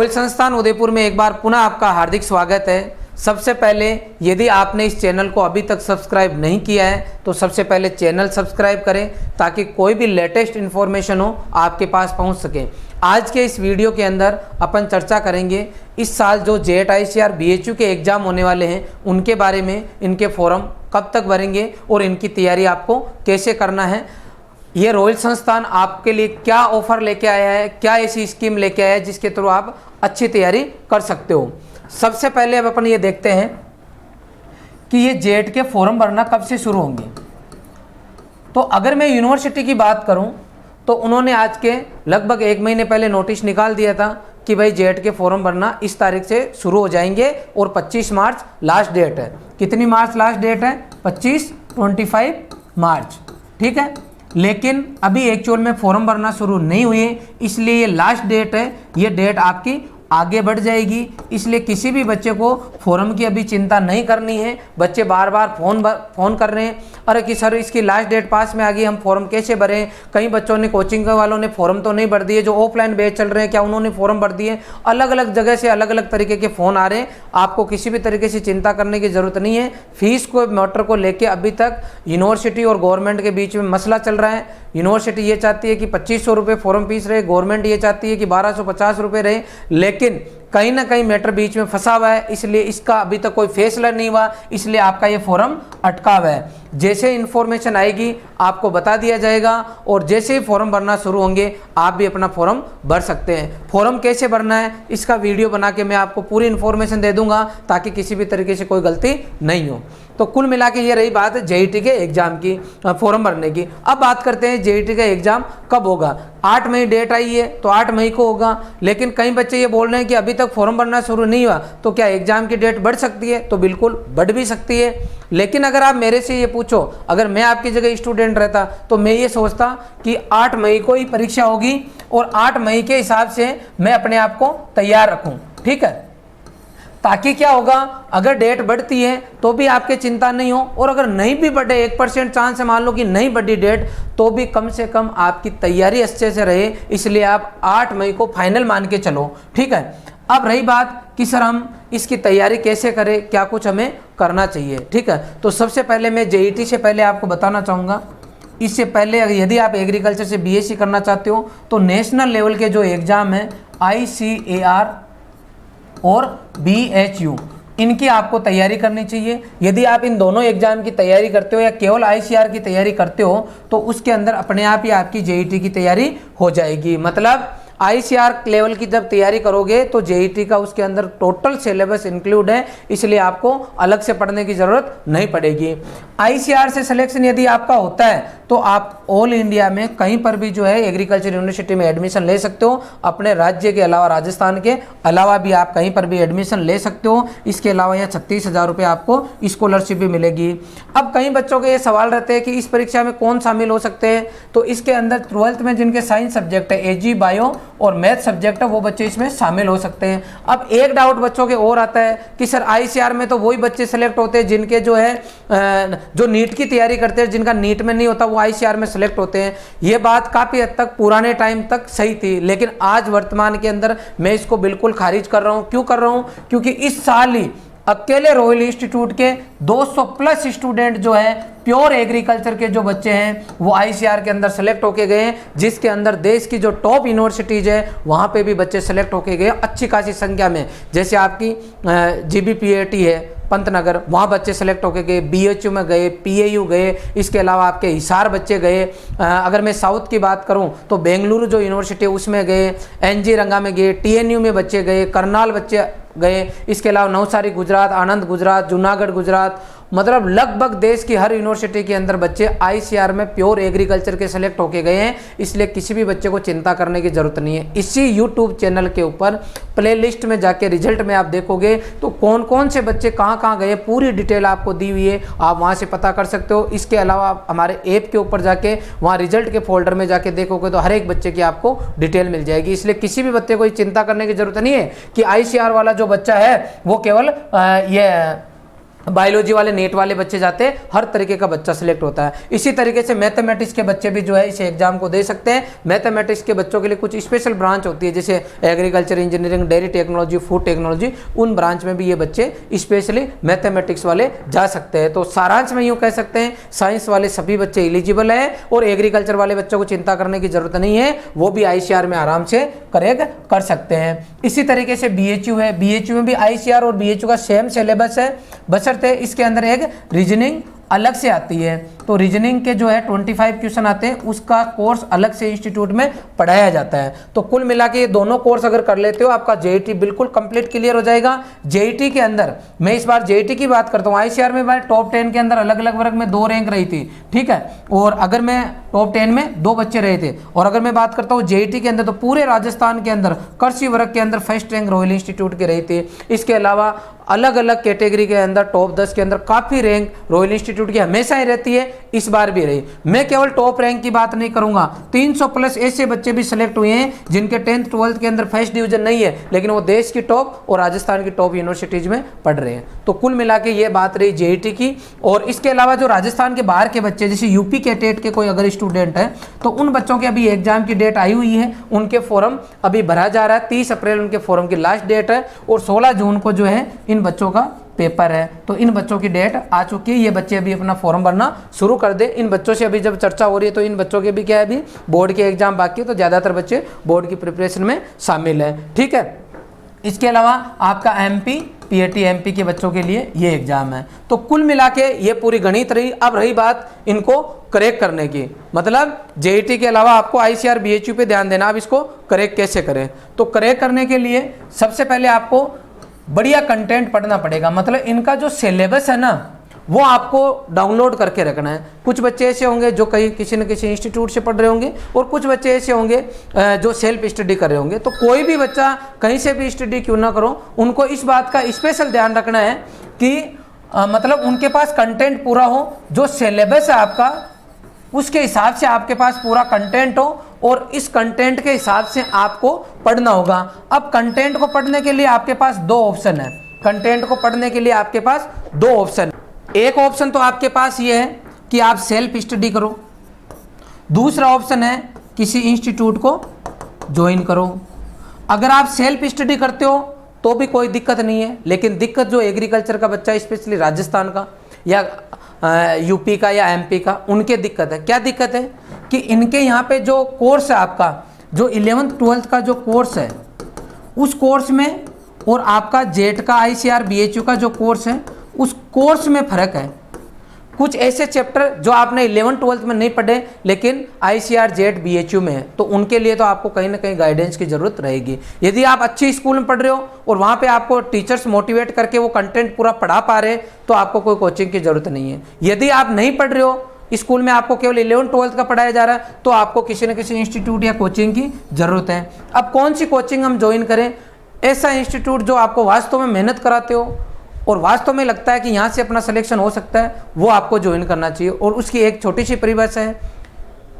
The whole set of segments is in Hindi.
रॉयल संस्थान उदयपुर में एक बार पुनः आपका हार्दिक स्वागत है। सबसे पहले यदि आपने इस चैनल को अभी तक सब्सक्राइब नहीं किया है तो सबसे पहले चैनल सब्सक्राइब करें ताकि कोई भी लेटेस्ट इन्फॉर्मेशन हो आपके पास पहुंच सके। आज के इस वीडियो के अंदर अपन चर्चा करेंगे इस साल जो जेट ICAR BHU के एग्ज़ाम होने वाले हैं उनके बारे में, इनके फॉर्म कब तक भरेंगे और इनकी तैयारी आपको कैसे करना है। ये रॉयल संस्थान आपके लिए क्या ऑफर लेके आया है, क्या ऐसी स्कीम लेके आया है जिसके थ्रू आप अच्छी तैयारी कर सकते हो। सबसे पहले अब अपन ये देखते हैं कि ये जेट के फॉर्म भरना कब से शुरू होंगे। तो अगर मैं यूनिवर्सिटी की बात करूं तो उन्होंने आज के लगभग 1 महीने पहले नोटिस निकाल दिया था कि भाई जेट के फॉर्म भरना इस तारीख से शुरू हो जाएंगे और 25 मार्च लास्ट डेट है। कितनी मार्च लास्ट डेट है? 25 मार्च, ठीक है। लेकिन अभी एक्चुअल में फॉर्म भरना शुरू नहीं हुए, इसलिए ये लास्ट डेट है, ये डेट आपकी आगे बढ़ जाएगी। इसलिए किसी भी बच्चे को फॉर्म की अभी चिंता नहीं करनी है। बच्चे बार बार फ़ोन कर रहे हैं, अरे कि सर इसकी लास्ट डेट पास में आ गई, हम फॉर्म कैसे भरें। कई बच्चों ने, कोचिंग वालों ने फॉर्म तो नहीं भर दिए, जो ऑफलाइन बैच चल रहे हैं क्या उन्होंने फॉर्म भर दिए। अलग अलग जगह से अलग अलग तरीके के फ़ोन आ रहे हैं। आपको किसी भी तरीके से चिंता करने की ज़रूरत नहीं है। फीस को मैटर को लेकर अभी तक यूनिवर्सिटी और गवर्नमेंट के बीच में मसला चल रहा है। यूनिवर्सिटी ये चाहती है कि 2500 रुपये फॉर्म फीस रहे, गवर्नमेंट ये चाहती है कि 1250 रुपये रहे। लेकिन कहीं ना कहीं मैटर बीच में फंसा हुआ है, इसलिए इसका अभी तक कोई फैसला नहीं हुआ, इसलिए आपका ये फॉर्म अटका हुआ है। जैसे इन्फॉर्मेशन आएगी आपको बता दिया जाएगा और जैसे ही फॉर्म भरना शुरू होंगे आप भी अपना फॉर्म भर सकते हैं। फॉर्म कैसे भरना है इसका वीडियो बना के मैं आपको पूरी इन्फॉर्मेशन दे दूंगा ताकि किसी भी तरीके से कोई गलती नहीं हो। तो कुल मिला के ये रही बात JET के एग्ज़ाम की, फॉर्म भरने की। अब बात करते हैं JET का एग्ज़ाम कब होगा। 8 मई डेट आई है तो 8 मई को होगा। लेकिन कई बच्चे ये बोल रहे हैं कि अभी तक फॉर्म भरना शुरू नहीं हुआ तो क्या एग्ज़ाम की डेट बढ़ सकती है? तो बिल्कुल बढ़ भी सकती है। लेकिन अगर आप मेरे से ये पूछो, अगर मैं आपकी जगह स्टूडेंट रहता तो मैं ये सोचता कि 8 मई को ही परीक्षा होगी और 8 मई के हिसाब से मैं अपने आप को तैयार रखूं, ठीक है। ताकि क्या होगा, अगर डेट बढ़ती है तो भी आपके चिंता नहीं हो, और अगर नहीं भी बढ़े, 1% चांस है मान लो कि नहीं बढ़ी डेट, तो भी कम से कम आपकी तैयारी अच्छे से रहे। इसलिए आप 8 मई को फाइनल मान के चलो, ठीक है। अब रही बात कि सर हम इसकी तैयारी कैसे करें, क्या कुछ हमें करना चाहिए, ठीक है। तो सबसे पहले मैं JET से पहले आपको बताना चाहूँगा। इससे पहले यदि आप एग्रीकल्चर से BSc करना चाहते हो तो नेशनल लेवल के जो एग्ज़ाम है ICAR और BHU, इनकी आपको तैयारी करनी चाहिए। यदि आप इन दोनों एग्जाम की तैयारी करते हो या केवल ICAR की तैयारी करते हो तो उसके अंदर अपने आप ही आपकी JET की तैयारी हो जाएगी। मतलब ICAR लेवल की जब तैयारी करोगे तो JET का उसके अंदर टोटल सिलेबस इंक्लूड है, इसलिए आपको अलग से पढ़ने की ज़रूरत नहीं पड़ेगी। ICAR से सिलेक्शन यदि आपका होता है तो आप ऑल इंडिया में कहीं पर भी जो है एग्रीकल्चर यूनिवर्सिटी में एडमिशन ले सकते हो। अपने राज्य के अलावा, राजस्थान के अलावा भी आप कहीं पर भी एडमिशन ले सकते हो। इसके अलावा यहाँ 36,000 रुपये आपको स्कॉलरशिप भी मिलेगी। अब कई बच्चों के ये सवाल रहते हैं कि इस परीक्षा में कौन शामिल हो सकते हैं। तो इसके अंदर 12th में जिनके साइंस सब्जेक्ट है, AG, बायो और मैथ सब्जेक्ट है, वो बच्चे इसमें शामिल हो सकते हैं। अब एक डाउट बच्चों के और आता है कि सर ICAR में तो वही बच्चे सेलेक्ट होते हैं जिनके जो है जो नीट की तैयारी करते हैं, जिनका नीट में नहीं होता वो ICAR में सेलेक्ट होते हैं। ये बात काफ़ी हद तक पुराने टाइम तक सही थी, लेकिन आज वर्तमान के अंदर मैं इसको बिल्कुल खारिज कर रहा हूँ। क्यों कर रहा हूँ? क्योंकि इस साल ही अकेले रॉयल इंस्टीट्यूट के 200 प्लस स्टूडेंट जो है प्योर एग्रीकल्चर के जो बच्चे हैं वो ICAR के अंदर सेलेक्ट होके गए हैं, जिसके अंदर देश की जो टॉप यूनिवर्सिटीज़ है वहाँ पे भी बच्चे सेलेक्ट होके गए अच्छी खासी संख्या में। जैसे आपकी GBPAT है पंतनगर, वहाँ बच्चे सेलेक्ट होके गए, BHU में गए, PAU गए, इसके अलावा आपके हिसार बच्चे गए। अगर मैं साउथ की बात करूँ तो बेंगलुरु जो यूनिवर्सिटी है उसमें गए, NG रंगा में गए, TNU में बच्चे गए, करनाल बच्चे गए, इसके अलावा नवसारी गुजरात, आनंद गुजरात, जूनागढ़ गुजरात, मतलब लगभग देश की हर यूनिवर्सिटी के अंदर बच्चे ICAR में प्योर एग्रीकल्चर के सेलेक्ट होके गए हैं। इसलिए किसी भी बच्चे को चिंता करने की ज़रूरत नहीं है। इसी यूट्यूब चैनल के ऊपर प्लेलिस्ट में जाके रिजल्ट में आप देखोगे तो कौन कौन से बच्चे कहाँ कहाँ गए पूरी डिटेल आपको दी हुई है, आप वहाँ से पता कर सकते हो। इसके अलावा आप हमारे ऐप के ऊपर जाके वहाँ रिजल्ट के फोल्डर में जाके देखोगे तो हर एक बच्चे की आपको डिटेल मिल जाएगी। इसलिए किसी भी बच्चे को चिंता करने की ज़रूरत नहीं है कि ICAR वाला जो बच्चा है वो केवल ये बायोलॉजी वाले नेट वाले बच्चे जाते हैं, हर तरीके का बच्चा सिलेक्ट होता है। इसी तरीके से मैथमेटिक्स के बच्चे भी जो है इस एग्जाम को दे सकते हैं। मैथमेटिक्स के बच्चों के लिए कुछ स्पेशल ब्रांच होती है, जैसे agriculture, engineering, dairy technology, food technology, उन ब्रांच में भी ये बच्चे स्पेशली मैथमेटिक्स वाले जा सकते हैं। तो सारांश में यूँ कह सकते हैं साइंस वाले सभी बच्चे एलिजिबल है और एग्रीकल्चर वाले बच्चों को चिंता करने की जरूरत नहीं है, वो भी ICR में आराम से करेक्ट कर सकते हैं। इसी तरीके से BHU है, BHU में भी ICR और BHU का सेम सिलेबस है, बशर्ते इसके अंदर एक रीजनिंग अलग से आती है। तो रीजनिंग के जो है 25 क्वेश्चन आते हैं, उसका कोर्स अलग से इंस्टीट्यूट में पढ़ाया जाता है। तो कुल मिला के ये दोनों कोर्स अगर कर लेते हो आपका JET बिल्कुल कंप्लीट क्लियर हो जाएगा। JET के अंदर मैं इस बार JET की बात करता हूँ, ICR में भाई टॉप 10 के अंदर अलग अलग वर्ग में 2 रैंक रही थी, ठीक है, और अगर मैं टॉप 10 में 2 बच्चे रहे थे। और अगर मैं बात करता हूँ JET के अंदर तो पूरे राजस्थान के अंदर कृषि वर्ग के अंदर फर्स्ट रैंक रॉयल इंस्टीट्यूट की रही थी। इसके अलावा अलग अलग कैटेगरी के अंदर टॉप 10 के अंदर काफ़ी रैंक रॉयल इंस्टीट्यूट की हमेशा ही रहती है, इस बार भी रही। मैं केवल टॉप रैंक की बात नहीं करूंगा, 300 प्लस ऐसे बच्चे भी सिलेक्ट हुए हैं जिनके 10th 12th के अंदर फर्स्ट डिवीजन नहीं है, लेकिन वो देश की टॉप और राजस्थान की टॉप यूनिवर्सिटीज में पढ़ रहे हैं। तो कुल मिला के ये बात रही JET की। और इसके अलावा जो राजस्थान के बाहर के बच्चे, जैसे यूपी के टेट के कोई अगर स्टूडेंट है तो उन बच्चों के अभी एग्जाम की डेट आई हुई है, उनके फॉर्म अभी भरा जा रहा है। 30 अप्रैल उनके फॉर्म की लास्ट डेट है और 16 जून को जो है इन बच्चों का पेपर है। तो इन बच्चों की डेट आ चुकी है, ये बच्चे अभी अपना फॉर्म भरना शुरू कर दे। इन बच्चों से अभी जब चर्चा हो रही है तो इन बच्चों के भी क्या है, अभी बोर्ड के एग्जाम बाकी है, तो ज़्यादातर बच्चे बोर्ड की प्रिपरेशन में शामिल है, ठीक है। इसके अलावा आपका MP PAT MP के बच्चों के लिए ये एग्जाम है। तो कुल मिला के ये पूरी गणित रही। अब रही बात इनको करेक्ट करने की, मतलब JET के अलावा आपको ICR BHU पे ध्यान देना। अब इसको करेक्ट कैसे करें, तो करेक्ट करने के लिए सबसे पहले आपको बढ़िया कंटेंट पढ़ना पड़ेगा। मतलब इनका जो सिलेबस है ना वो आपको डाउनलोड करके रखना है। कुछ बच्चे ऐसे होंगे जो कहीं किसी न किसी इंस्टीट्यूट से पढ़ रहे होंगे और कुछ बच्चे ऐसे होंगे जो सेल्फ स्टडी कर रहे होंगे। तो कोई भी बच्चा कहीं से भी स्टडी क्यों ना करो, उनको इस बात का स्पेशल ध्यान रखना है कि मतलब उनके पास कंटेंट पूरा हो, जो सिलेबस है आपका उसके हिसाब से आपके पास पूरा कंटेंट हो और इस कंटेंट के हिसाब से आपको पढ़ना होगा। अब कंटेंट को पढ़ने के लिए आपके पास 2 ऑप्शन है। कंटेंट को पढ़ने के लिए आपके पास 2 ऑप्शन। एक ऑप्शन तो आपके पास ये है कि आप सेल्फ स्टडी करो, दूसरा ऑप्शन है किसी इंस्टीट्यूट को ज्वाइन करो। अगर आप सेल्फ स्टडी करते हो तो भी कोई दिक्कत नहीं है, लेकिन दिक्कत जो एग्रीकल्चर का बच्चा है, स्पेशली राजस्थान का या यूपी का या MP का, उनके दिक्कत है। क्या दिक्कत है कि इनके यहाँ पे जो कोर्स है आपका, जो 11th 12th का जो कोर्स है, उस कोर्स में और आपका JET का ICR BHU का जो कोर्स है, उस कोर्स में फ़र्क है। कुछ ऐसे चैप्टर जो आपने 11th 12th में नहीं पढ़े लेकिन ICR JET BHU में है, तो उनके लिए तो आपको कहीं ना कहीं गाइडेंस की ज़रूरत रहेगी। यदि आप अच्छी स्कूल में पढ़ रहे हो और वहाँ पे आपको टीचर्स मोटिवेट करके वो कंटेंट पूरा पढ़ा पा रहे तो आपको कोई कोचिंग की ज़रूरत नहीं है। यदि आप नहीं पढ़ रहे हो, स्कूल में आपको केवल 11th 12th का पढ़ाया जा रहा है, तो आपको किसी न किसी इंस्टीट्यूट या कोचिंग की ज़रूरत है। अब कौन सी कोचिंग हम ज्वाइन करें? ऐसा इंस्टीट्यूट जो आपको वास्तव में मेहनत कराते हो और वास्तव में लगता है कि यहाँ से अपना सिलेक्शन हो सकता है, वो आपको ज्वाइन करना चाहिए। और उसकी एक छोटी सी परिभाषा है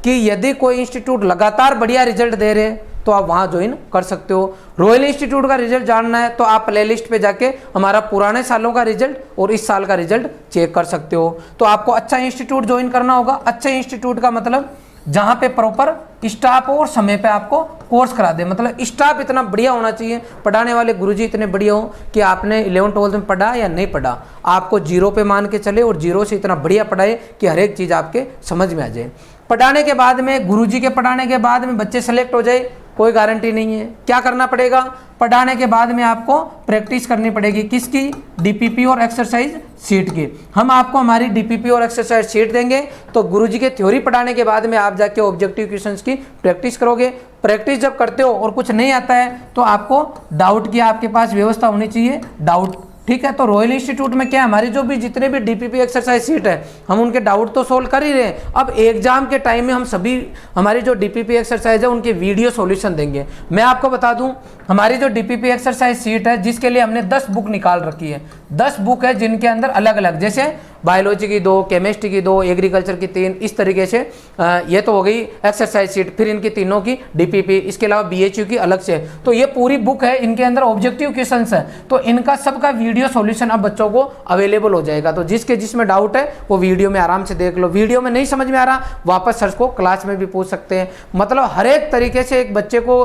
कि यदि कोई इंस्टीट्यूट लगातार बढ़िया रिजल्ट दे रहे तो आप वहाँ ज्वाइन कर सकते हो। रॉयल इंस्टीट्यूट का रिजल्ट जानना है तो आप प्लेलिस्ट पे जाके हमारा पुराने सालों का रिजल्ट और इस साल का रिजल्ट चेक कर सकते हो। तो आपको अच्छा इंस्टीट्यूट ज्वाइन करना होगा। अच्छे इंस्टीट्यूट का मतलब जहाँ पे प्रॉपर स्टाफ और समय पे आपको कोर्स करा दे। मतलब स्टाफ इतना बढ़िया होना चाहिए, पढ़ाने वाले गुरुजी इतने बढ़िया हो कि आपने 11th 12th में पढ़ा या नहीं पढ़ा, आपको 0 पे मान के चले और 0 से इतना बढ़िया पढ़ाए कि हर एक चीज़ आपके समझ में आ जाए। पढ़ाने के बाद में, गुरुजी के पढ़ाने के बाद में बच्चे सेलेक्ट हो जाए, कोई गारंटी नहीं है। क्या करना पड़ेगा? पढ़ाने के बाद में आपको प्रैक्टिस करनी पड़ेगी। किसकी? DPP और एक्सरसाइज शीट की। हम आपको हमारी DPP और एक्सरसाइज शीट देंगे, तो गुरुजी के थ्योरी पढ़ाने के बाद में आप जाके ऑब्जेक्टिव क्वेश्चंस की प्रैक्टिस करोगे। प्रैक्टिस जब करते हो और कुछ नहीं आता है तो आपको डाउट की आपके पास व्यवस्था होनी चाहिए, डाउट, ठीक है। तो रॉयल इंस्टीट्यूट में क्या, हमारी जो भी जितने भी DPP एक्सरसाइज सीट है, हम उनके डाउट तो सोल्व कर ही रहे हैं। अब एग्जाम के टाइम में हम सभी हमारी जो DPP एक्सरसाइज है उनके वीडियो सॉल्यूशन देंगे। मैं आपको बता दूं, हमारी जो DPP एक्सरसाइज सीट है जिसके लिए हमने 10 बुक निकाल रखी है, 10 बुक है जिनके अंदर अलग अलग, जैसे बायोलॉजी की 2, केमिस्ट्री की 2, एग्रीकल्चर की 3, इस तरीके से ये तो हो गई एक्सरसाइज शीट। फिर इनकी तीनों की डीपीपी, इसके अलावा बीएचयू की अलग से। तो ये पूरी बुक है, इनके अंदर ऑब्जेक्टिव क्वेश्चंस है, तो इनका सबका वीडियो सॉल्यूशन अब बच्चों को अवेलेबल हो जाएगा। तो जिसमें डाउट है वो वीडियो में आराम से देख लो। वीडियो में नहीं समझ में आ रहा, वापस सर को क्लास में भी पूछ सकते हैं। मतलब हर एक तरीके से एक बच्चे को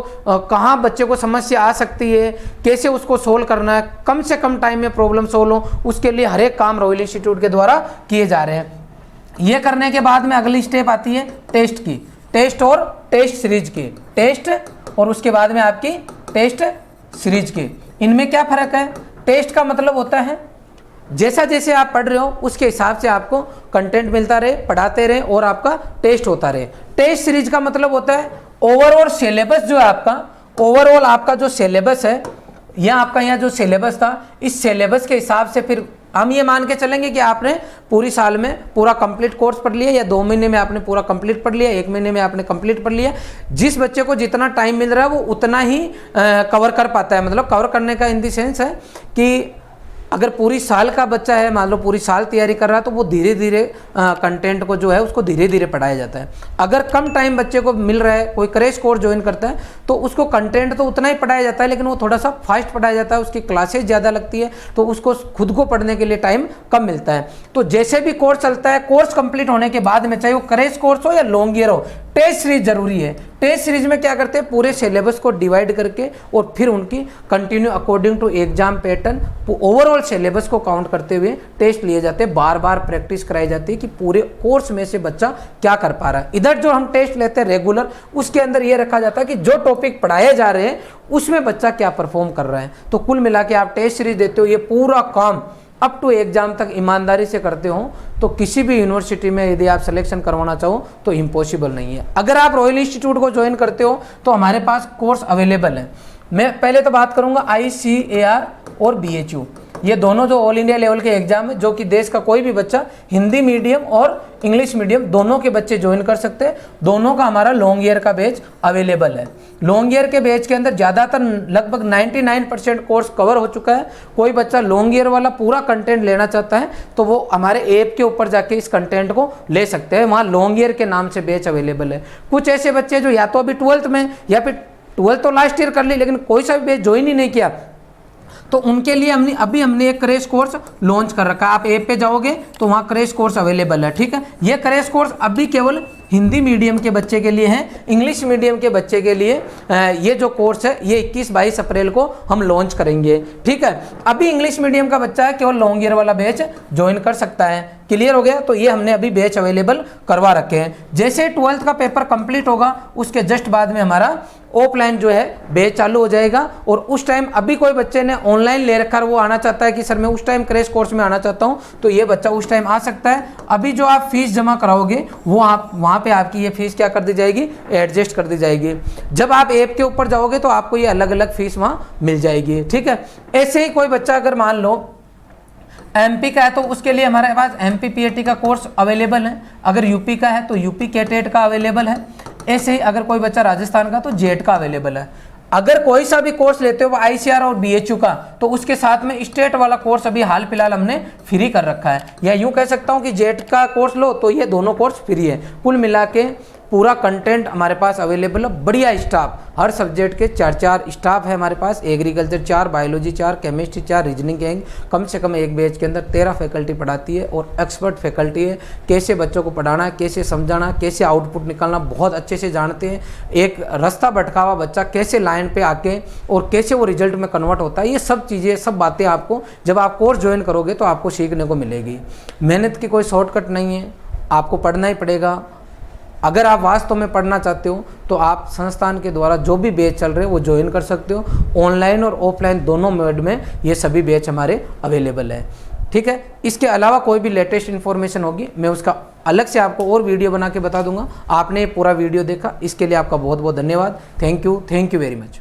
कहाँ बच्चे को समस्या आ सकती है, कैसे उसको सोल्व करना है, कम से कम टाइम में प्रॉब्लम सोल्व हो, उसके लिए हर एक काम रॉयल इंस्टीट्यूट के द्वारा किए जा रहे हैं। ये करने के बाद में अगली स्टेप आती है टेस्ट की, टेस्ट और टेस्ट सीरीज की, टेस्ट और उसके बाद में आपकी टेस्ट सीरीज की। इनमें क्या फर्क है? टेस्ट का मतलब होता है जैसा जैसे आप पढ़ रहे हो उसके हिसाब से आपको कंटेंट मिलता रहे, पढ़ाते रहे और आपका टेस्ट होता रहे। टेस्ट सीरीज का मतलब होता है ओवरऑल सिलेबस जो है आपका, ओवरऑल आपका जो सिलेबस है, यहाँ आपका यहाँ जो सिलेबस था, इस सिलेबस के हिसाब से फिर हम ये मान के चलेंगे कि आपने पूरी साल में पूरा कंप्लीट कोर्स पढ़ लिया, या 2 महीने में आपने पूरा कंप्लीट पढ़ लिया, 1 महीने में आपने कंप्लीट पढ़ लिया। जिस बच्चे को जितना टाइम मिल रहा है वो उतना ही कवर कर पाता है। मतलब कवर करने का इन द सेंस है कि अगर पूरी साल का बच्चा है, मान लो पूरी साल तैयारी कर रहा है, तो वो धीरे धीरे कंटेंट को जो है उसको धीरे धीरे पढ़ाया जाता है। अगर कम टाइम बच्चे को मिल रहा है, कोई क्रैश कोर्स ज्वाइन करता है, तो उसको कंटेंट तो उतना ही पढ़ाया जाता है, लेकिन वो थोड़ा सा फास्ट पढ़ाया जाता है, उसकी क्लासेस ज़्यादा लगती है, तो उसको खुद को पढ़ने के लिए टाइम कम मिलता है। तो जैसे भी कोर्स चलता है, कोर्स कंप्लीट होने के बाद में चाहे वो क्रैश कोर्स हो या लॉन्ग ईयर हो, टेस्ट सीरीज जरूरी है। टेस्ट सीरीज में क्या करते हैं, पूरे सिलेबस को डिवाइड करके और फिर उनकी continue according to exam pattern overall syllabus को काउंट करते हुए टेस्ट लिए जाते हैं। बार बार प्रैक्टिस कराई जाती है कि पूरे कोर्स में से बच्चा क्या कर पा रहा है। इधर जो हम टेस्ट लेते हैं रेगुलर, उसके अंदर ये रखा जाता है कि जो टॉपिक पढ़ाए जा रहे हैं उसमें बच्चा क्या परफॉर्म कर रहा है। तो कुल मिला के आप टेस्ट सीरीज देते हो, ये पूरा काम अप टू एग्जाम तक ईमानदारी से करते हो, तो किसी भी यूनिवर्सिटी में यदि आप सिलेक्शन करवाना चाहो तो इम्पॉसिबल नहीं है। अगर आप रॉयल इंस्टीट्यूट को ज्वाइन करते हो तो हमारे पास कोर्स अवेलेबल है। मैं पहले तो बात करूंगा ICAR और BHU, ये दोनों जो ऑल इंडिया लेवल के एग्जाम है, जो कि देश का कोई भी बच्चा हिंदी मीडियम और इंग्लिश मीडियम दोनों के बच्चे ज्वाइन कर सकते हैं। दोनों का हमारा लॉन्ग ईयर का बैच अवेलेबल है। लॉन्ग ईयर के बैच के अंदर ज़्यादातर लगभग 99% कोर्स कवर हो चुका है। कोई बच्चा लॉन्ग ईयर वाला पूरा कंटेंट लेना चाहता है तो वो हमारे ऐप के ऊपर जाके इस कंटेंट को ले सकते हैं, वहाँ लॉन्ग ईयर के नाम से बैच अवेलेबल है। कुछ ऐसे बच्चे जो या तो अभी 12th में, या फिर 12th तो लास्ट ईयर कर ली लेकिन कोई सा भी बैच ज्वाइन ही नहीं किया, तो उनके लिए हमने एक क्रैश कोर्स लॉन्च कर रखा है। आप ऐप पे जाओगे तो वहाँ क्रैश कोर्स अवेलेबल है, ठीक है। ये क्रैश कोर्स अभी केवल हिंदी मीडियम के बच्चे के लिए है। इंग्लिश मीडियम के बच्चे के लिए ये जो कोर्स है ये 21-22 अप्रैल को हम लॉन्च करेंगे, ठीक है। अभी इंग्लिश मीडियम का बच्चा है, केवल लॉन्ग ईयर वाला बैच ज्वाइन कर सकता है। क्लियर हो गया? तो ये हमने अभी बैच अवेलेबल करवा रखे हैं। जैसे 12th का पेपर कंप्लीट होगा उसके जस्ट बाद में हमारा ऑफलाइन जो है बैच चालू हो जाएगा। और उस टाइम अभी कोई बच्चे ने ऑनलाइन ले रखा, वो आना चाहता है कि सर मैं उस टाइम क्रैश कोर्स में आना चाहता हूँ, तो ये बच्चा उस टाइम आ सकता है। अभी जो आप फीस जमा कराओगे वो आप वहाँ पे आपकी ये फीस क्या कर दी जाएगी, एडजस्ट कर दी जाएगी। जब आप ऐप के ऊपर जाओगे तो आपको ये अलग अलग फीस वहाँ मिल जाएगी, ठीक है। ऐसे ही कोई बच्चा अगर मान लो MP का है तो उसके लिए हमारे पास MP PAT का कोर्स अवेलेबल है। अगर UP का है तो UP कैटेट का अवेलेबल है। ऐसे ही अगर कोई बच्चा राजस्थान का तो जेट का अवेलेबल है। अगर कोई सा भी कोर्स लेते हो ICAR और BHU का, तो उसके साथ में स्टेट वाला कोर्स अभी हाल फिलहाल हमने फ्री कर रखा है। या यूँ कह सकता हूँ कि जेट का कोर्स लो तो ये दोनों कोर्स फ्री है। कुल मिला के पूरा कंटेंट हमारे पास अवेलेबल है। बढ़िया स्टाफ, हर सब्जेक्ट के 4 स्टाफ है हमारे पास। एग्रीकल्चर 4, बायोलॉजी 4, केमिस्ट्री 4, रीजनिंग के कम से कम एक बैच के अंदर 13 फैकल्टी पढ़ाती है और एक्सपर्ट फैकल्टी है। कैसे बच्चों को पढ़ाना है, कैसे समझाना, कैसे आउटपुट निकालना बहुत अच्छे से जानते हैं। एक रास्ता भटका हुआ बच्चा कैसे लाइन पे आके और कैसे वो रिजल्ट में कन्वर्ट होता है, ये सब चीज़ें, सब बातें आपको जब आप कोर्स ज्वाइन करोगे तो आपको सीखने को मिलेगी। मेहनत की कोई शॉर्टकट नहीं है, आपको पढ़ना ही पड़ेगा। अगर आप वास्तव में पढ़ना चाहते हो तो आप संस्थान के द्वारा जो भी बैच चल रहे हैं वो ज्वाइन कर सकते हो। ऑनलाइन और ऑफलाइन दोनों मोड में ये सभी बैच हमारे अवेलेबल है, ठीक है। इसके अलावा कोई भी लेटेस्ट इन्फॉर्मेशन होगी मैं उसका अलग से आपको और वीडियो बना के बता दूंगा। आपने पूरा वीडियो देखा, इसके लिए आपका बहुत बहुत धन्यवाद। Thank you very much.